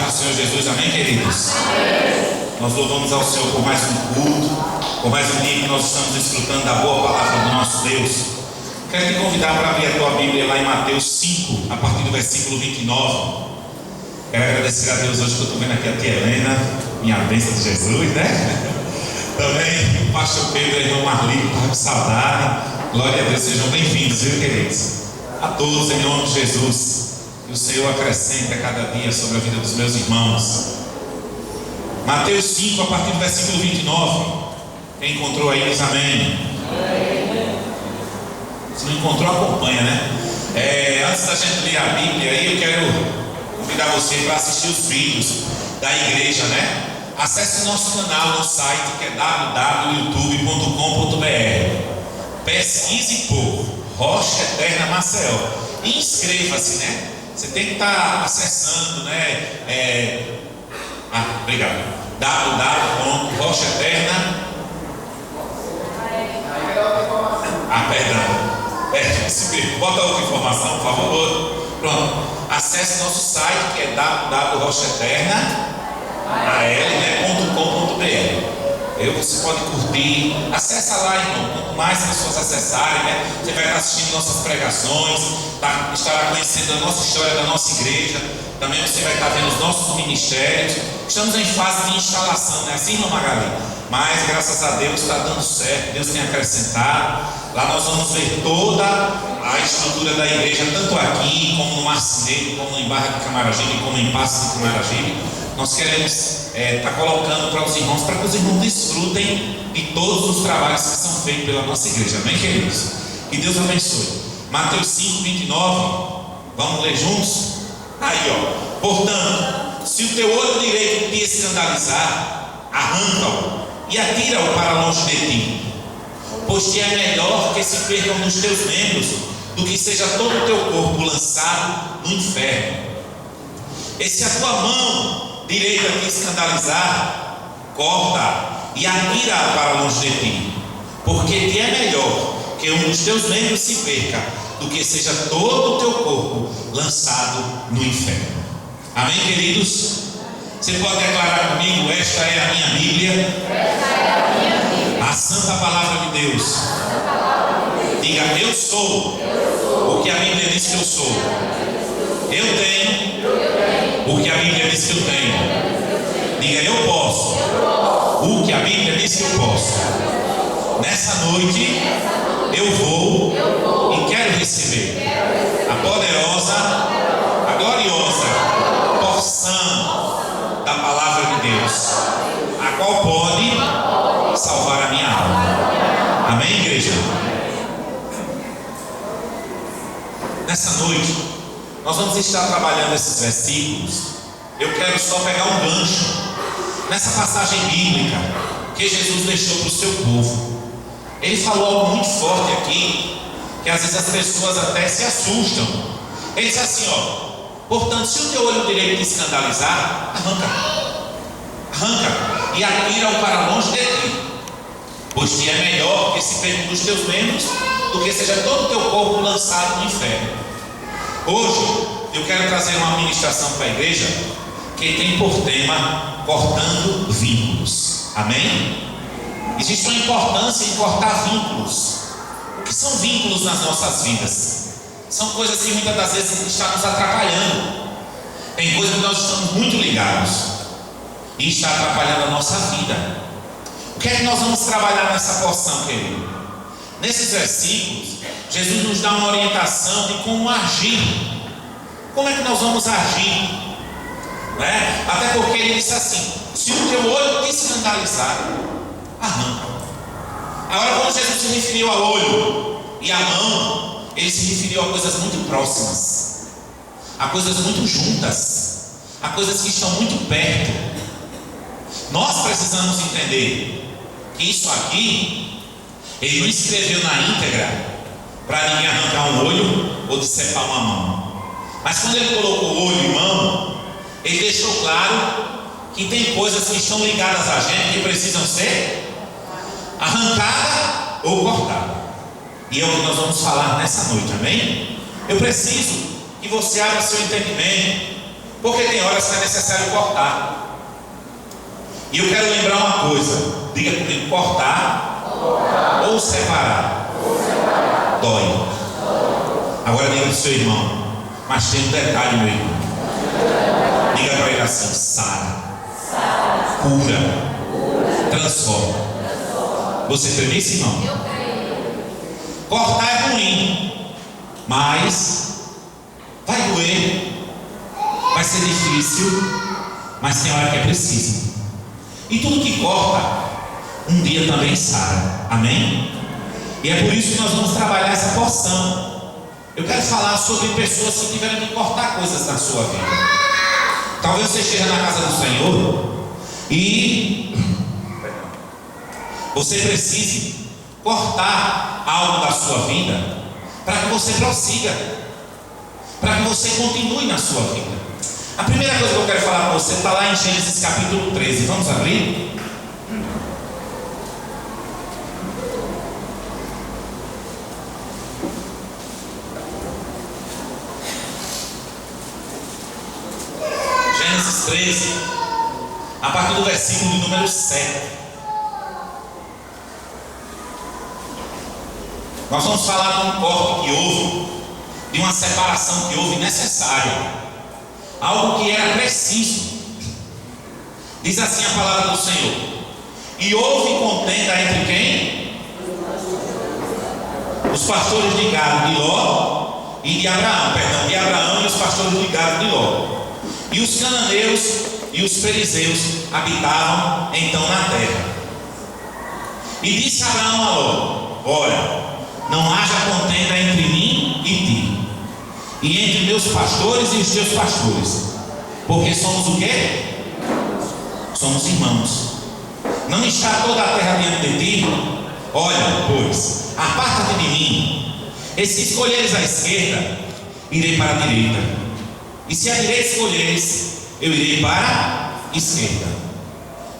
do Senhor Jesus, amém, queridos? Nós louvamos ao Senhor por mais um culto, por mais um dia que nós estamos desfrutando da boa palavra do nosso Deus. Quero te convidar para abrir a tua Bíblia lá em Mateus 5, a partir do versículo 29. Quero agradecer a Deus hoje que eu estou vendo aqui a tia Helena, minha bênção de Jesus, né? Também o pastor Pedro e a irmã Marli, estava com saudade. Glória a Deus, sejam bem-vindos, viu, queridos? A todos, em nome de Jesus. Que o Senhor acrescente a cada dia sobre a vida dos meus irmãos. Mateus 5, a partir do versículo 29. Quem encontrou aí diz amém. Se não encontrou, acompanha, né? Antes da gente ler a Bíblia aí, eu quero convidar você para assistir os vídeos da igreja, né? Acesse o nosso canal no site, que é www.youtube.com.br. Pesquise por Rocha Eterna Maceió e inscreva-se, né? Você tem que estar acessando, né? Obrigado. www.rochaeterna. Perdão. Bota outra informação, por favor. Pronto. Acesse nosso site, que é www.rochaeterna.com.br. Você pode curtir, acessa lá, irmão. Quanto mais pessoas acessarem, né? Você vai estar assistindo nossas pregações, estará conhecendo a nossa história da nossa igreja. Também você vai estar vendo os nossos ministérios. Estamos em fase de instalação, né? Assim, irmão Magali? Mas graças a Deus está dando certo, Deus tem acrescentado. Lá nós vamos ver toda a estrutura da igreja, tanto aqui, como no Marceneiro, como em Barra de Camaragibe, como em Passo de Camaragibe. Nós queremos estar colocando para os irmãos, para que os irmãos desfrutem de todos os trabalhos que são feitos pela nossa igreja, amém, queridos? Que Deus abençoe. Mateus 5, 29, vamos ler juntos? Aí, ó. Portanto, se o teu olho direito te escandalizar, arranca-o e atira-o para longe de ti, pois te é melhor que se percam nos teus membros do que seja todo o teu corpo lançado no inferno. E se a tua mão direita te escandalizar, corta e atira-a para longe de ti, porque te é melhor que um dos teus membros se perca do que seja todo o teu corpo lançado no inferno. Amém, queridos? Você pode declarar comigo: esta é a minha Bíblia, a santa palavra de Deus. Diga: eu sou o que a Bíblia diz que eu sou. Eu tenho o que a Bíblia diz que eu tenho. Diga: eu posso o que a Bíblia diz que eu posso. Nessa noite eu vou e quero receber a poderosa, a gloriosa porção da palavra de Deus, a qual pode salvar a minha alma. Amém, igreja? Nessa noite nós vamos estar trabalhando esses versículos. Eu quero só pegar um gancho nessa passagem bíblica que Jesus deixou para o seu povo. Ele falou algo muito forte aqui, que às vezes as pessoas até se assustam. Ele diz assim, ó: portanto, se o teu olho direito te escandalizar, arranca e atira-o para longe de ti, pois te é melhor que se perca dos teus membros do que seja todo o teu corpo lançado no inferno. Hoje eu quero trazer uma ministração para a igreja que tem por tema cortando vínculos. Amém? Existe uma importância em cortar vínculos. O que são vínculos nas nossas vidas? São coisas que muitas das vezes estão nos atrapalhando. Tem coisas que nós estamos muito ligados e está atrapalhando a nossa vida. O que é que nós vamos trabalhar nessa porção, querido? Nesses versículos, Jesus nos dá uma orientação de como agir. Como é que nós vamos agir? Né? Até porque ele disse assim: se o teu olho te escandalizar, arranca. Agora, quando Jesus se referiu ao olho e à mão, ele se referiu a coisas muito próximas, a coisas muito juntas, a coisas que estão muito perto. Nós precisamos entender que isso aqui, ele não escreveu na íntegra para ninguém arrancar um olho ou decepar uma mão. Mas quando ele colocou olho e mão, ele deixou claro que tem coisas que estão ligadas a gente que precisam ser arrancada ou cortada. E é o que nós vamos falar nessa noite, amém? Eu preciso que você abra seu entendimento Porque tem horas que é necessário cortar. E eu quero lembrar uma coisa. Diga comigo: cortar ou separar. Dói. Agora diga para o seu irmão: mas tem um detalhe, meu irmão. Diga para ele assim: sara, cura, transforma. Você crê nisso, irmão? Eu creio. Cortar é ruim, mas vai doer, vai ser difícil, mas tem hora que é preciso. E tudo que corta, um dia também sara. Amém? E é por isso que nós vamos trabalhar essa porção. Eu quero falar sobre pessoas que tiveram que cortar coisas na sua vida. Talvez você esteja na casa do Senhor e você precise cortar algo da sua vida para que você prossiga, para que você continue na sua vida. A primeira coisa que eu quero falar com você está lá em Gênesis capítulo 13. Vamos abrir? Gênesis 13, a partir do versículo de número 7. Nós vamos falar de um corte que houve, de uma separação que houve necessária, algo que era preciso. Diz assim a palavra do Senhor: e houve contenda entre quem? Os pastores de gado de Ló e de Abraão, de Abraão e os pastores de gado de Ló. E os cananeus e os fariseus habitavam então na terra. E disse Abraão a Ló: ora, não haja contenda entre mim e ti, e entre meus pastores e os teus pastores, porque somos o quê? Somos irmãos. Não está toda a terra diante de ti? Olha, pois, aparta-te de mim. E se escolheres a esquerda, irei para a direita, e se a direita escolheres, eu irei para a esquerda.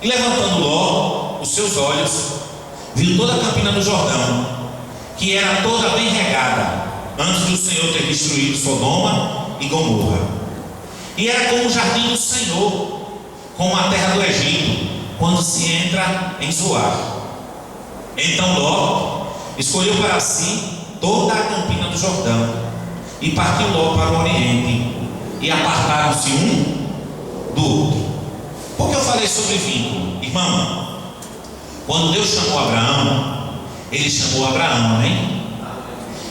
E levantando Ló os seus olhos, viu toda a campina do Jordão, que era toda bem regada, antes do Senhor ter destruído Sodoma e Gomorra. E era como o jardim do Senhor, como a terra do Egito, quando se entra em Zoar. Então Ló escolheu para si toda a campina do Jordão, e partiu Ló para o oriente, e apartaram-se um do outro. Por que eu falei sobre vínculo? Irmão, quando Deus chamou Abraão, Ele chamou Abraão, amém?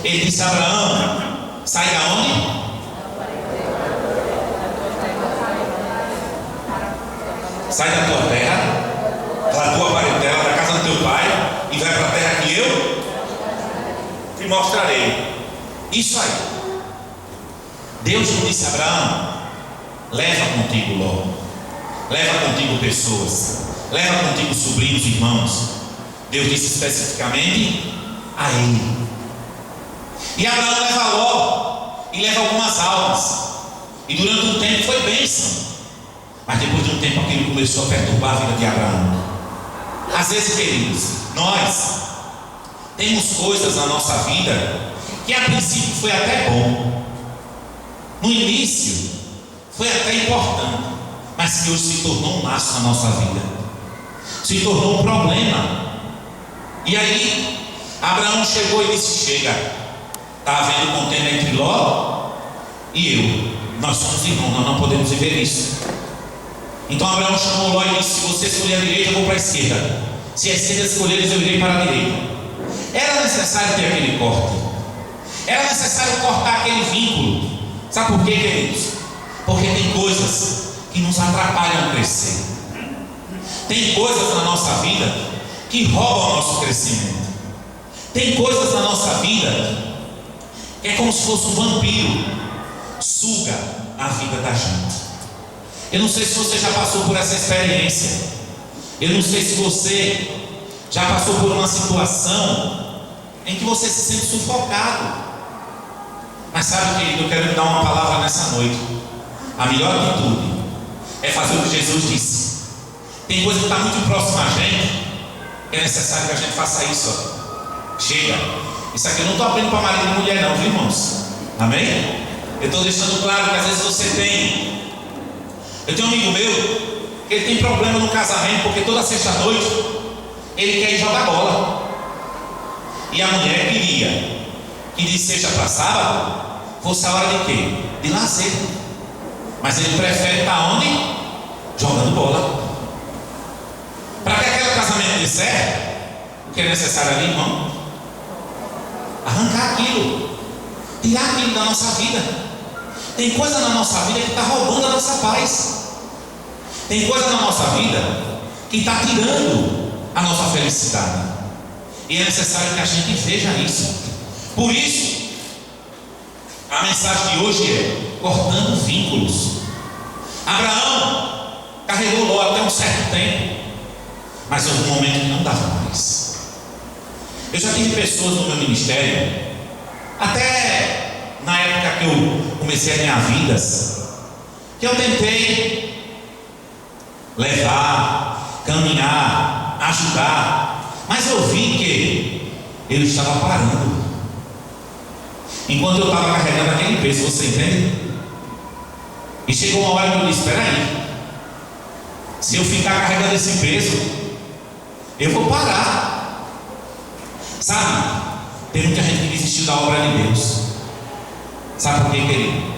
Ele disse a Abraão: sai da onde? Sai da tua terra, da tua parentela, da casa do teu pai, e vai para a terra que eu te mostrarei. Isso aí. Deus não disse a Abraão: leva contigo Ló, leva contigo pessoas, leva contigo sobrinhos, irmãos. Deus disse especificamente a ele. E Abraão leva Ló e leva algumas almas, e durante um tempo foi bênção, mas depois de um tempo aquilo começou a perturbar a vida de Abraão. Às vezes, queridos, nós temos coisas na nossa vida que a princípio foi até bom, no início foi até importante, mas que hoje se tornou um laço na nossa vida, se tornou um problema. E aí Abraão chegou e disse: chega, está havendo contenda entre Ló e eu, nós somos irmãos, nós não podemos viver isso. Então Abraão chamou Ló e disse: se você escolher a direita, eu vou para a esquerda, se a esquerda escolheres, eu irei para a direita. Era necessário ter aquele corte, era necessário cortar aquele vínculo. Sabe por quê, queridos? Porque tem coisas que nos atrapalham a crescer, tem coisas na nossa vida que roubam o nosso crescimento, tem coisas na nossa vida que é como se fosse um vampiro, suga a vida da gente. Eu não sei se você já passou por essa experiência, eu não sei se você já passou por uma situação em que você se sente sufocado. Mas sabe, querido, eu quero lhe dar uma palavra nessa noite. A melhor atitude é fazer o que Jesus disse. Tem coisa que está muito próxima a gente, que é necessário que a gente faça isso. Ó. Chega. Isso aqui eu não estou abrindo para marido e mulher não, viu, irmãos? Amém? Eu estou deixando claro que às vezes você tem Eu tenho um amigo meu que ele tem problema no casamento, porque toda sexta-noite ele quer ir jogar bola. E a mulher queria que de sexta para sábado fosse a hora de quê? De lazer. Mas ele prefere estar onde? Jogando bola. Para que aquele casamento dê certo, o que é necessário ali, irmão? Arrancar aquilo, tirar aquilo da nossa vida. Tem coisa na nossa vida que está roubando a nossa paz. Tem coisa na nossa vida que está tirando a nossa felicidade. E é necessário que a gente veja isso. Por isso, a mensagem de hoje é cortando vínculos. Abraão carregou Ló até um certo tempo, mas houve um momento que não dava mais. Eu já tive pessoas no meu ministério, até na época que eu comecei a ganhar vidas, que eu tentei levar, caminhar, ajudar, mas eu vi que ele estava parando. Enquanto eu estava carregando aquele peso, você entende? E chegou uma hora que eu disse: espera aí, se eu ficar carregando esse peso, eu vou parar. Sabe, tem muita gente que desistiu da obra de Deus. Sabe por quê, querido?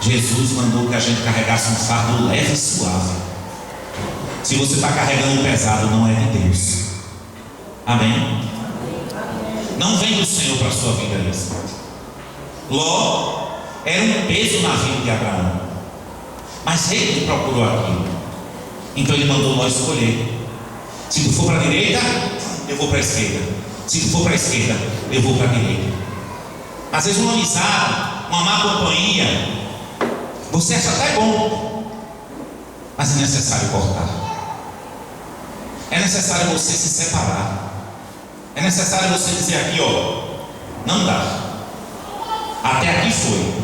Jesus mandou que a gente carregasse um fardo leve e suave. Se você está carregando pesado, não é de Deus. Amém? Não vem do Senhor para a sua vida isso. Ló era um peso na vida de Abraão, mas ele procurou aquilo. Então ele mandou Ló escolher: se tu for para a direita, eu vou para a esquerda. Se tu for para a esquerda, eu vou para a direita. Às vezes uma amizade, uma má companhia, você acha até bom, mas é necessário cortar. É necessário você se separar. É necessário você dizer aqui, ó, não dá. Até aqui foi,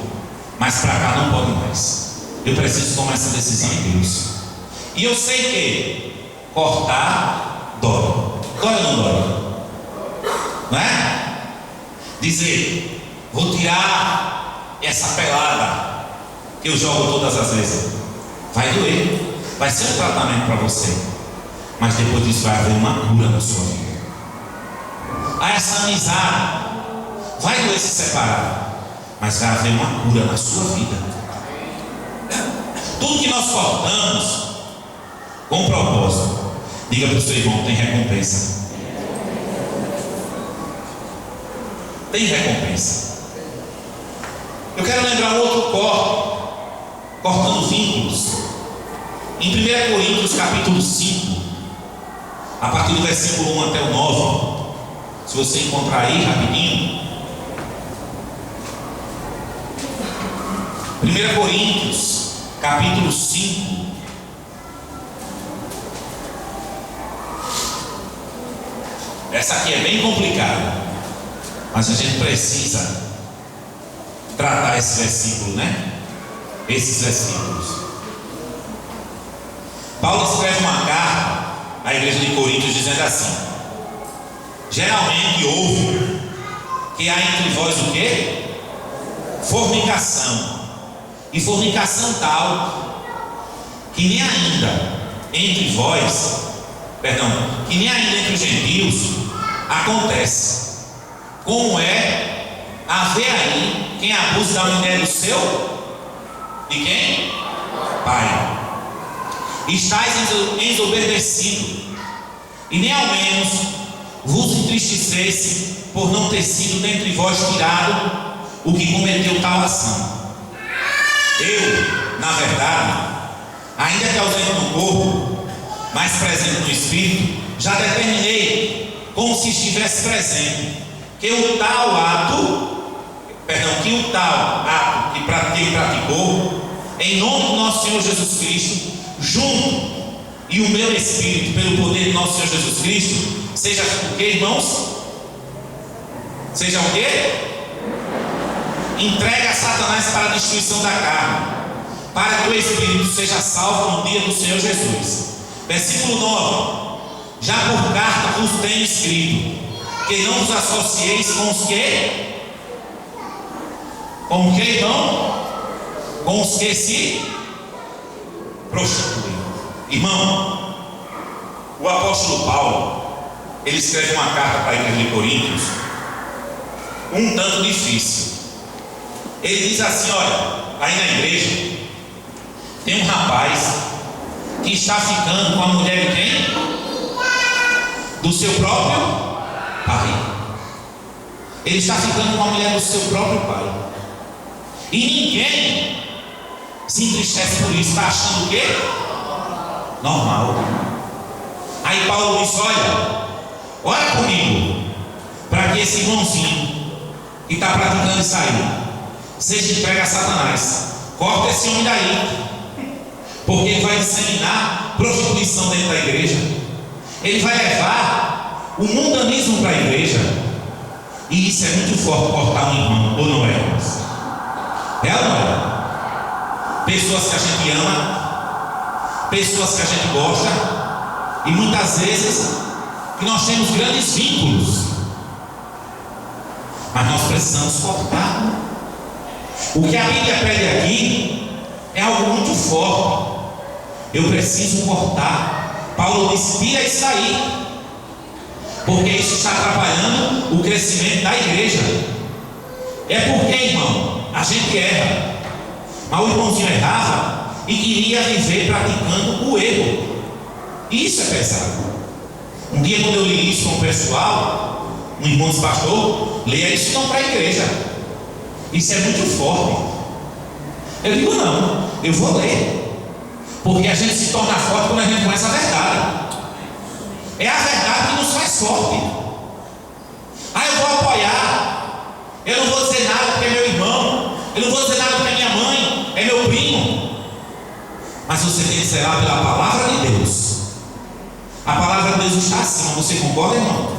mas para cá não pode mais. Eu preciso tomar essa decisão em Deus. E eu sei que cortar dói. Dói ou não dói? Não é? Dizer: vou tirar essa pelada que eu jogo todas as vezes. Vai doer, vai ser um tratamento para você, mas depois disso vai haver uma cura na sua vida. Essa amizade vai doer se separar, mas vai haver uma cura na sua vida. Tudo que nós cortamos com propósito, diga para o seu irmão: tem recompensa. Tem recompensa. Eu quero lembrar um outro corte, cortando vínculos. Em 1 Coríntios capítulo 5, a partir do versículo 1 até o 9, se você encontrar aí rapidinho. 1 Coríntios capítulo 5. Essa aqui é bem complicada, mas a gente precisa tratar esse versículo, né? Esses versículos. Paulo escreve uma carta à igreja de Coríntios dizendo assim: geralmente ouve que há entre vós o quê? Fornicação. E fornicação tal que nem ainda entre vós, que nem ainda entre os gentios acontece. Como é haver aí quem abuse da mulher do seu? De quem? Pai. Estais ensoberbecidos, e nem ao menos vos entristecesse por não ter sido dentre vós tirado o que cometeu tal ação. Eu, na verdade, ainda que ausente no corpo, mas presente no espírito, já determinei, como se estivesse presente, que o tal ato que praticou, em nome do nosso Senhor Jesus Cristo, junto, e o meu espírito, pelo poder de nosso Senhor Jesus Cristo, seja o que, irmãos? Seja o que? Entregue a Satanás para a destruição da carne, para que o espírito seja salvo no dia do Senhor Jesus. Versículo 9: já por carta vos tenho escrito, que não vos associeis com os que? Com o que, irmão? Com os que se? prostituem. Irmão, o apóstolo Paulo, ele escreve uma carta para a igreja de Coríntios, um tanto difícil. Ele diz assim: olha, aí na igreja tem um rapaz que está ficando com a mulher de quem? Do seu próprio pai. Ele está ficando com a mulher do seu próprio pai. E ninguém se entristece por isso. Está achando o quê? Normal. Aí Paulo diz: olha, ora comigo, para que esse irmãozinho que está praticando isso aí seja entregue a Satanás. Corta esse homem daí, porque ele vai disseminar prostituição dentro da igreja. Ele vai levar o mundanismo para a igreja. E isso é muito forte, cortar um irmão, ou não é, irmãos? É ou não é? Pessoas que a gente ama, pessoas que a gente gosta, e muitas vezes que nós temos grandes vínculos, mas nós precisamos cortar. O que a Bíblia pede aqui é algo muito forte. Eu preciso cortar. Paulo diz: tira isso daí, porque isso está atrapalhando o crescimento da igreja. É porque, irmão, a gente erra, mas o irmãozinho errava e queria viver praticando o erro. E isso é pesado. Um dia, quando eu li isso com o pessoal, um irmão disse: pastor, leia isso não para a igreja, isso é muito forte. Eu digo: não, eu vou ler, porque a gente se torna forte quando a gente conhece a verdade. É a verdade que nos faz forte. Ah, eu vou apoiar, eu não vou dizer nada porque é meu irmão, eu não vou dizer nada porque é minha mãe, é meu primo. Mas você tem que zelar pela palavra de Deus. A palavra de Deus está acima. Você concorda, irmão?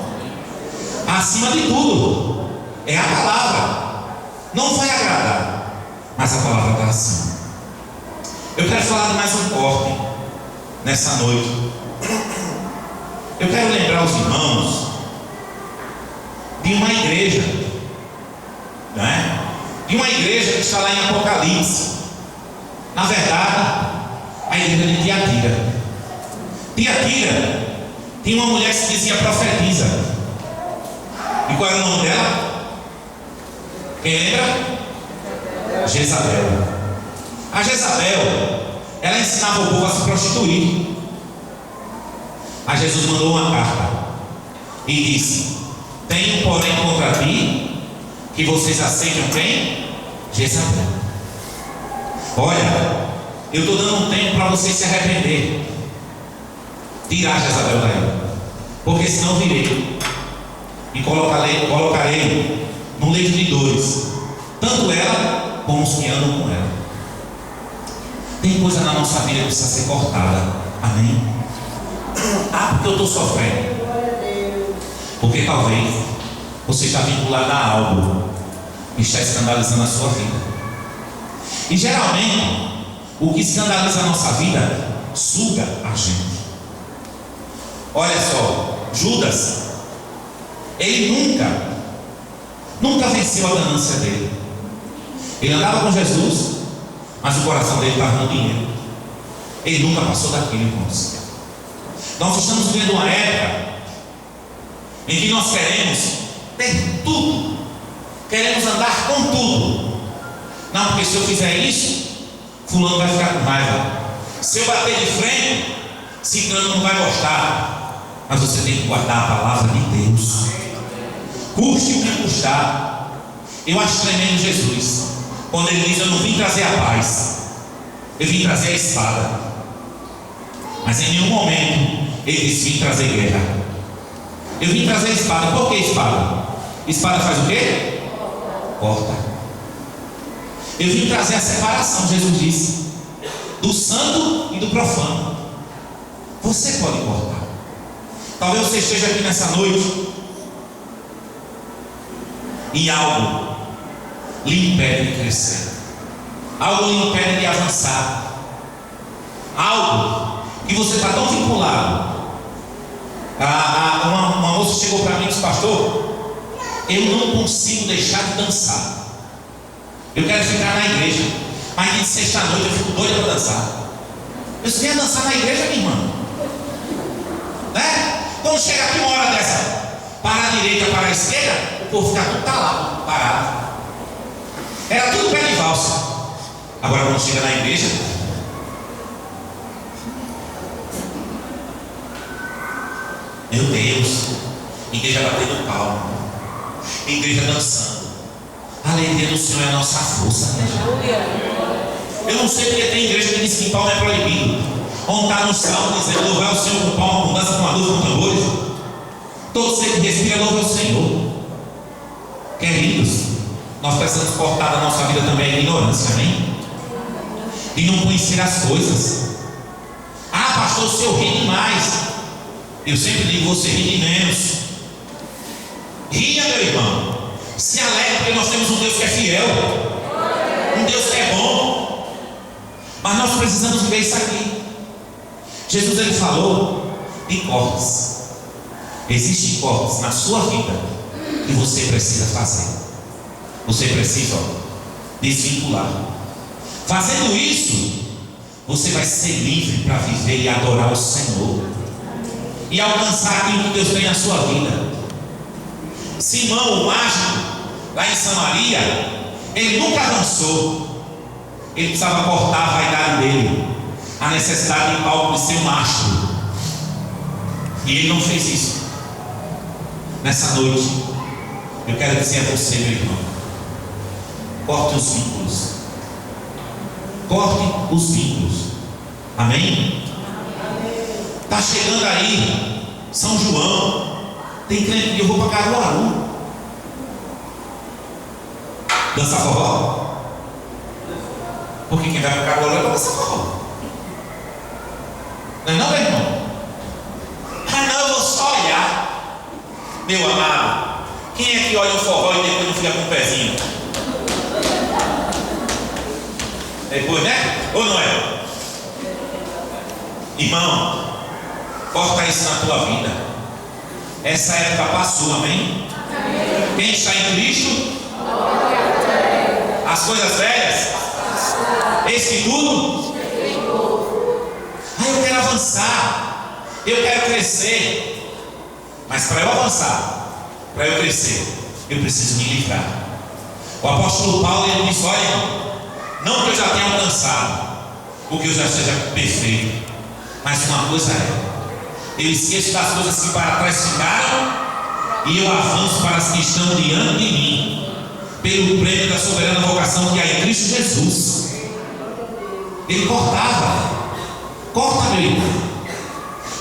Acima de tudo é a palavra. Não vai agradar, mas a palavra está acima. Eu quero falar de mais um corte nessa noite. Eu quero lembrar os irmãos de uma igreja, não é? De uma igreja que está lá em Apocalipse. Na verdade, a igreja de Tiatira. Tiatira tinha uma mulher que se dizia profetisa. E qual era o nome dela? Quem lembra? Jezabel. A Jezabel, ela ensinava o povo a se prostituir. A Jesus mandou uma carta e disse: tenho porém contra ti que vocês aceitam quem? Jezabel. Olha, eu estou dando um tempo para vocês se arrepender, tirar Jezabel daí, porque senão virei e colocarei num leito de dores, tanto ela como os que andam com ela. Tem coisa na nossa vida que precisa ser cortada. Amém? Ah, porque eu estou sofrendo. Porque talvez você está vinculado a algo que está escandalizando a sua vida. E geralmente o que escandaliza a nossa vida suga a gente. Olha só, Judas, ele nunca venceu a ganância dele. Ele andava com Jesus, mas o coração dele estava no dinheiro. Ele nunca passou daquilo, irmãos. Nós estamos vivendo uma época em que nós queremos ter tudo, queremos andar com tudo. Não, porque se eu fizer isso, fulano vai ficar com raiva. Se eu bater de frente, ciclano não vai gostar. Mas você tem que guardar a palavra de Deus, custe o que custar. Eu acho tremendo Jesus quando ele diz: eu não vim trazer a paz, eu vim trazer a espada. Mas em nenhum momento ele disse: vim trazer guerra. Eu vim trazer a espada. Por que espada? Espada faz o quê? Corta. Eu vim trazer a separação, Jesus disse, do santo e do profano. Você pode cortar. Talvez você esteja aqui nessa noite e algo lhe impede de crescer, algo lhe impede de avançar, algo que você está tão vinculado. Uma moça chegou para mim e disse: pastor, eu não consigo deixar de dançar. Eu quero ficar na igreja, mas de sexta-noite eu fico doida para dançar. Você quer dançar na igreja, minha irmã? Né? Quando chega aqui uma hora dessa, para a direita, para a esquerda, o povo fica tudo talado, parado. Era tudo pé de valsa. Agora quando chega na igreja, meu Deus, igreja batendo palma, igreja dançando. A alegria do Senhor é a nossa força. Eu não sei porque tem igreja que diz que palma é proibido. Onde está no salmo dizendo louvar o Senhor com palma, com dança, com adoro, com tambores. Todo ser que respira louva o Senhor. Queridos, nós precisamos cortar da nossa vida também a ignorância, amém? E não conhecer as coisas. Ah, pastor, o senhor ri demais. Eu sempre digo, você ri de menos. Ria, meu irmão. Se alegre, porque nós temos um Deus que é fiel, um Deus que é bom. Mas nós precisamos ver isso aqui. Jesus, ele falou de cortes. Existem cortes na sua vida que você precisa fazer. Você precisa desvincular. Fazendo isso, você vai ser livre para viver e adorar o Senhor e alcançar aquilo que Deus tem na sua vida. Simão, o mágico, lá em Samaria, ele nunca avançou. Ele precisava cortar a vaidade dele, a necessidade de Paulo de ser um mastro. E ele não fez isso. Nessa noite, eu quero dizer a você, meu irmão, corte os vínculos. Corte os vínculos. Amém? Está chegando aí São João. Tem crente que eu vou para Caruaru. Dança forró. Porque quem vai para Caruaru é para dançar forró. Não é não, meu irmão? Ah não, eu vou só olhar. Meu amado, quem é que olha o forró e depois não fica com o pezinho? Depois, né? Ou não é? Irmão, corta isso na tua vida. Essa época passou, amém? Quem está em Cristo? As coisas velhas? Eis que tudo? Ah, eu quero avançar. Eu quero crescer. Mas para eu avançar, para eu crescer, eu preciso me livrar. O apóstolo Paulo, ele disse: olha, irmão, não que eu já tenha alcançado, ou que eu já seja perfeito, mas uma coisa é, eu esqueço das coisas que para trás ficaram e eu avanço para as que estão diante de mim, pelo prêmio da soberana vocação que há em Cristo Jesus. Ele cortava. Corta, meu irmão.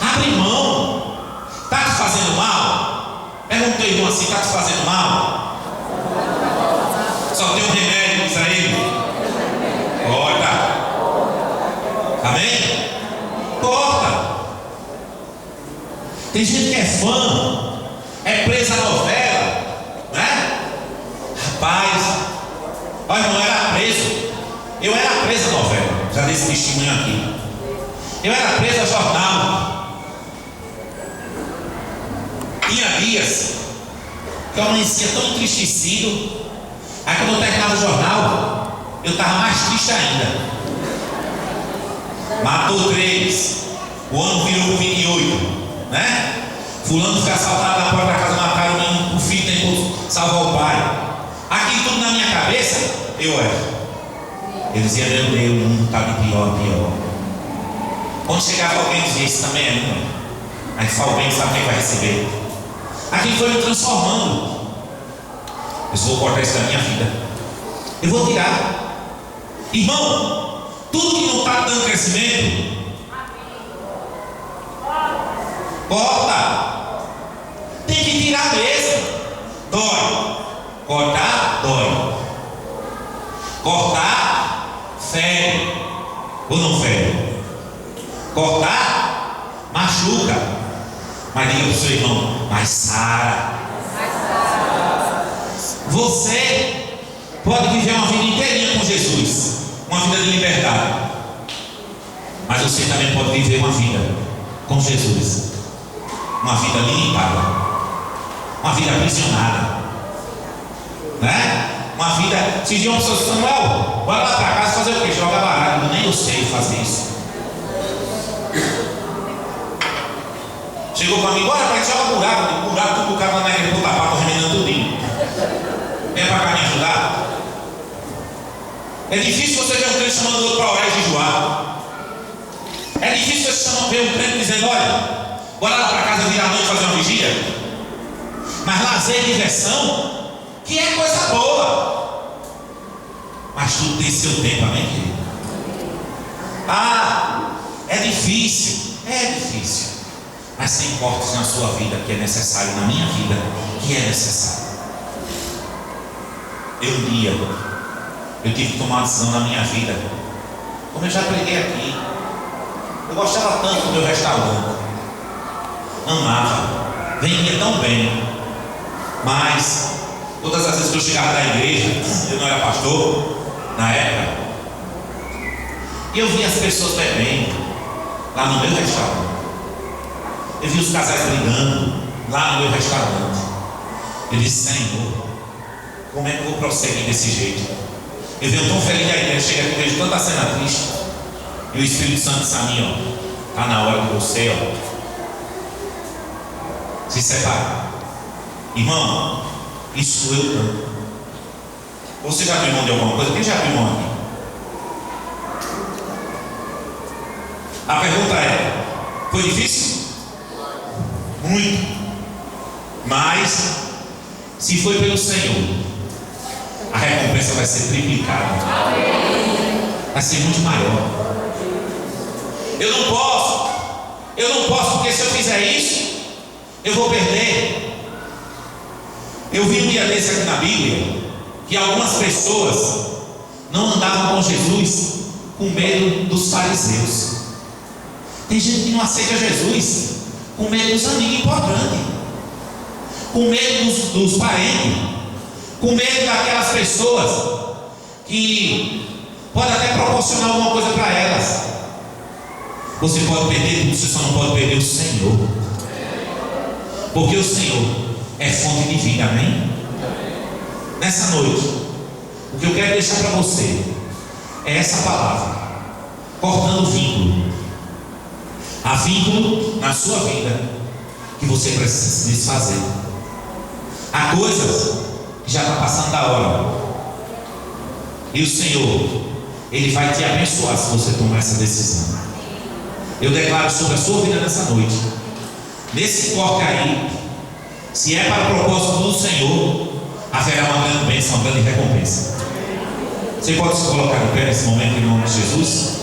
Abre mão. Está te fazendo mal? Pergunta ao teu irmão assim: está te fazendo mal? Só tem um remédio, diz a ele. Corta. Amém? Corta. Tem gente que é fã, é presa à novela, né? Rapaz, olha, não era preso. Eu era preso à novela. Já dei esse testemunho aqui. Eu era preso a jornal. Tinha dias que eu amanhecia tão entristecido. Aí quando eu terminava o jornal, eu estava mais triste ainda. Matou 3. O ano virou 28, né? Fulano foi assaltado na porta da casa, mataram o menino, o filho tentou salvar o pai. Aquilo tudo na minha cabeça, eu era. Eu dizia: meu Deus, o mundo está de pior a pior. Quando chegava alguém, dizia: isso também é língua. Aí fala alguém, sabe quem vai receber. Aquilo foi me transformando. Eu vou cortar isso da minha vida. Eu vou tirar. Irmão, tudo que não está dando crescimento, corta. Tem que tirar mesmo. Dói. Cortar, dói. Cortar, fere. Ou não fere? Cortar, machuca. Mas diga para o seu irmão: mas sara. Você pode viver uma vida inteirinha com Jesus, uma vida de liberdade, mas você também pode viver uma vida com Jesus, uma vida limitada, uma vida aprisionada, né? Uma vida. Se diz uma pessoa: Samuel, bora lá para casa fazer o quê? Jogar baralho. Nem eu sei fazer isso. Chegou para mim, bora, pai, joga buraco. Buraco, tudo o cara na igreja, vou tapar, tô remendando tudinho. Vem para cá me ajudar. É difícil você ver um crente chamando o outro para orar e jejuar. É difícil você ver um crente dizendo, olha, bora lá para casa virar a noite fazer uma vigia. Mas lazer e diversão, que é coisa boa. Mas tudo tem seu tempo, amém, querido? É difícil. Mas tem cortes na sua vida que é necessário, na minha vida, que é necessário. Eu tive que tomar uma decisão na minha vida. Como eu já preguei aqui, eu gostava tanto do meu restaurante, amava, vendia tão bem, mas todas as vezes que eu chegava da igreja, eu não era pastor na época, e eu via as pessoas bebendo lá no meu restaurante. Eu vi os casais brigando lá no meu restaurante. Eu disse, Senhor, como é que eu vou prosseguir desse jeito? Eu venho tão feliz da igreja, chega aqui e vejo tanta cena triste. E o Espírito Santo disse a mim, está na hora de você, se separa. Irmão, isso eu tanto. Você já abriu mão de alguma coisa? Quem já abriu mão aqui? A pergunta é, foi difícil? Muito. Mas, se foi pelo Senhor, a recompensa vai ser triplicada. Vai ser muito maior. Eu não posso, porque se eu fizer isso, eu vou perder. Eu vi um dia desse aqui na Bíblia, que algumas pessoas não andavam com Jesus com medo dos fariseus. Tem gente que não aceita Jesus com medo dos amigos importantes, com medo dos parentes, com medo daquelas pessoas que pode até proporcionar alguma coisa para elas. Você pode perder tudo, você só não pode perder o Senhor, porque o Senhor é fonte de vida, amém? Nessa noite, o que eu quero deixar para você é essa palavra, cortando o vínculo. Há vínculo na sua vida que você precisa se desfazer. Há coisas que já está passando da hora, e o Senhor, Ele vai te abençoar se você tomar essa decisão. Eu declaro sobre a sua vida nessa noite, nesse corte aí, se é para o propósito do Senhor, haverá uma grande bênção, uma grande recompensa. Você pode se colocar de pé nesse momento em nome de Jesus?